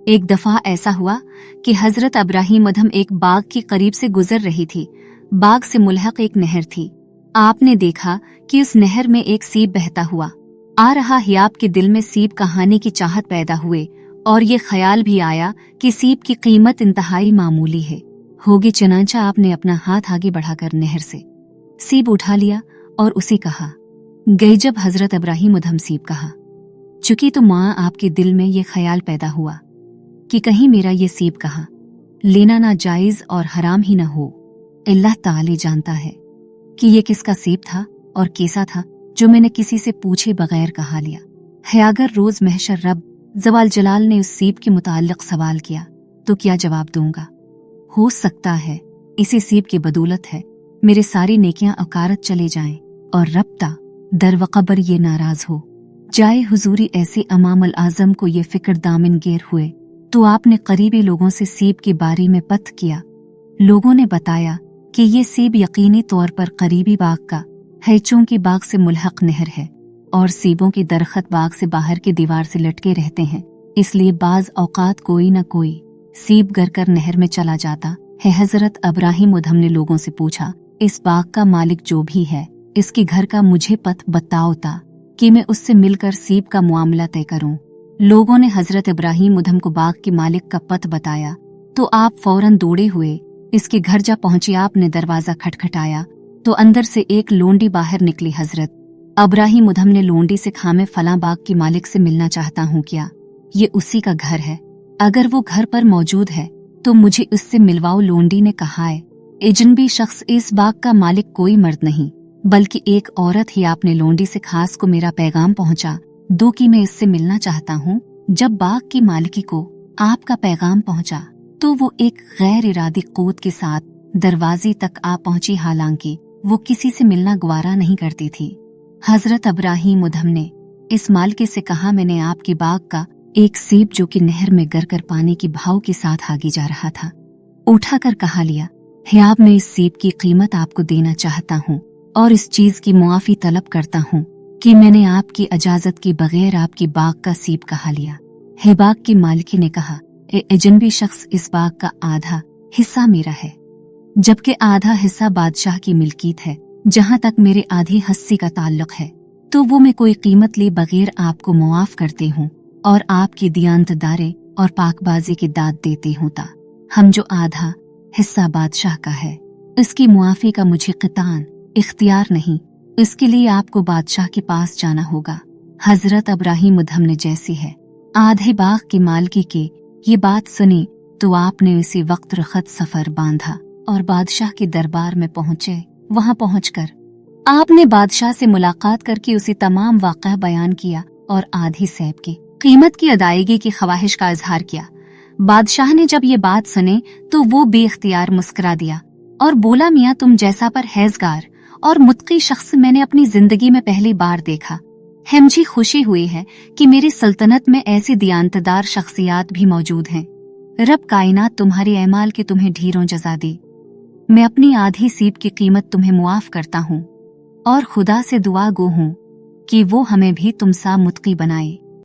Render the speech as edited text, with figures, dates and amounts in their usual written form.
ایک دفعہ ایسا ہوا کہ حضرت ابراہیم ادھم ایک باغ کے قریب سے گزر رہی تھی۔ باغ سے ملحق ایک نہر تھی۔ آپ نے دیکھا کہ اس نہر میں ایک سیب بہتا ہوا آ رہا ہے۔ آپ کے دل میں سیب کہانی کی چاہت پیدا ہوئے اور یہ خیال بھی آیا کہ سیب کی قیمت انتہائی معمولی ہے ہوگی۔ چنانچہ آپ نے اپنا ہاتھ آگے بڑھا کر نہر سے سیب اٹھا لیا اور اسے کہا گئی۔ جب حضرت ابراہیم ادھم سیب کہا چکی تو ماں آپ کے دل میں یہ خیال پیدا ہوا کہ کہیں میرا یہ سیب کہا لینا ناجائز اور حرام ہی نہ ہو۔ اللہ تعالی جانتا ہے کہ یہ کس کا سیب تھا اور کیسا تھا جو میں نے کسی سے پوچھے بغیر کہا لیا ہے۔ اگر روز محشر رب زوال جلال نے اس سیب کے متعلق سوال کیا تو کیا جواب دوں گا؟ ہو سکتا ہے اسی سیب کی بدولت ہے میرے ساری نیکیاں اکارت چلے جائیں اور رب تا در وقبر یہ ناراض ہو جائے۔ حضوری ایسے امام الاعظم کو یہ فکر دامن گیر ہوئے تو آپ نے قریبی لوگوں سے سیب کے بارے میں پتہ کیا۔ لوگوں نے بتایا کہ یہ سیب یقینی طور پر قریبی باغ کا ہے، چونکہ باغ سے ملحق نہر ہے اور سیبوں کے درخت باغ سے باہر کی دیوار سے لٹکے رہتے ہیں، اس لیے بعض اوقات کوئی نہ کوئی سیب گر کر نہر میں چلا جاتا ہے۔ حضرت ابراہیم ادھم نے لوگوں سے پوچھا اس باغ کا مالک جو بھی ہے اس کے گھر کا مجھے پتہ بتاؤ تا کہ میں اس سے مل کر سیب کا معاملہ طے کروں۔ لوگوں نے حضرت ابراہیم ادھم کو باغ کے مالک کا پتہ بتایا تو آپ فوراً دوڑے ہوئے اس کے گھر جا پہنچے۔ آپ نے دروازہ کھٹکھٹایا تو اندر سے ایک لونڈی باہر نکلی۔ حضرت ابراہیم ادھم نے لونڈی سے کہا میں فلاں باغ کے مالک سے ملنا چاہتا ہوں، کیا یہ اسی کا گھر ہے؟ اگر وہ گھر پر موجود ہے تو مجھے اس سے ملواؤ۔ لونڈی نے کہا ہے اجنبی شخص اس باغ کا مالک کوئی مرد نہیں بلکہ ایک عورت ہی۔ آپ نے لونڈی سے خاص کو میرا پیغام پہنچا دو کہ میں اس سے ملنا چاہتا ہوں۔ جب باغ کی مالکی کو آپ کا پیغام پہنچا تو وہ ایک غیر ارادی قوت کے ساتھ دروازے تک آ پہنچی، حالانکہ وہ کسی سے ملنا گوارا نہیں کرتی تھی۔ حضرت ابراہیم ادھم نے اس مالکے سے کہا میں نے آپ کے باغ کا ایک سیب جو کہ نہر میں گر کر پانی کی بہاؤ کے ساتھ آگے جا رہا تھا اٹھا کر کہا لیا ہے۔ آپ میں اس سیب کی قیمت آپ کو دینا چاہتا ہوں اور اس چیز کی معافی طلب کرتا ہوں کہ میں نے آپ کی اجازت کے بغیر آپ کی باغ کا سیب کہا لیا ہے۔ باغ کی مالکی نے کہا اے اجنبی شخص اس باغ کا آدھا حصہ میرا ہے جبکہ آدھا حصہ بادشاہ کی ملکیت ہے۔ جہاں تک میرے آدھی حصے کا تعلق ہے تو وہ میں کوئی قیمت لی بغیر آپ کو معاف کرتے ہوں اور آپ کی دیانتدارے اور پاک بازی کی داد دیتے ہوں تا ہم جو آدھا حصہ بادشاہ کا ہے اس کی معافی کا مجھے قطعاً اختیار نہیں، اس کے لیے آپ کو بادشاہ کے پاس جانا ہوگا۔ حضرت ابراہیم ادھم نے جیسے ہے آدھے باغ کی مالکی کے یہ بات سنی تو آپ نے اسی وقت رخت سفر باندھا اور بادشاہ کے دربار میں پہنچے۔ وہاں پہنچ کر آپ نے بادشاہ سے ملاقات کر کے اسے تمام واقعہ بیان کیا اور آدھی سیب کی قیمت کی ادائیگی کی خواہش کا اظہار کیا۔ بادشاہ نے جب یہ بات سنے تو وہ بے اختیار مسکرا دیا اور بولا میاں تم جیسا پرہیزگار اور متقی شخص میں نے اپنی زندگی میں پہلی بار دیکھا ہے۔ مجھے خوشی ہوئی ہے کہ میری سلطنت میں ایسی دیانتدار شخصیات بھی موجود ہیں۔ رب کائنات تمہارے اعمال کی تمہیں ڈھیروں جزا دے۔ میں اپنی آدھی سیب کی قیمت تمہیں معاف کرتا ہوں اور خدا سے دعا گو ہوں کہ وہ ہمیں بھی تم سا متقی بنائے۔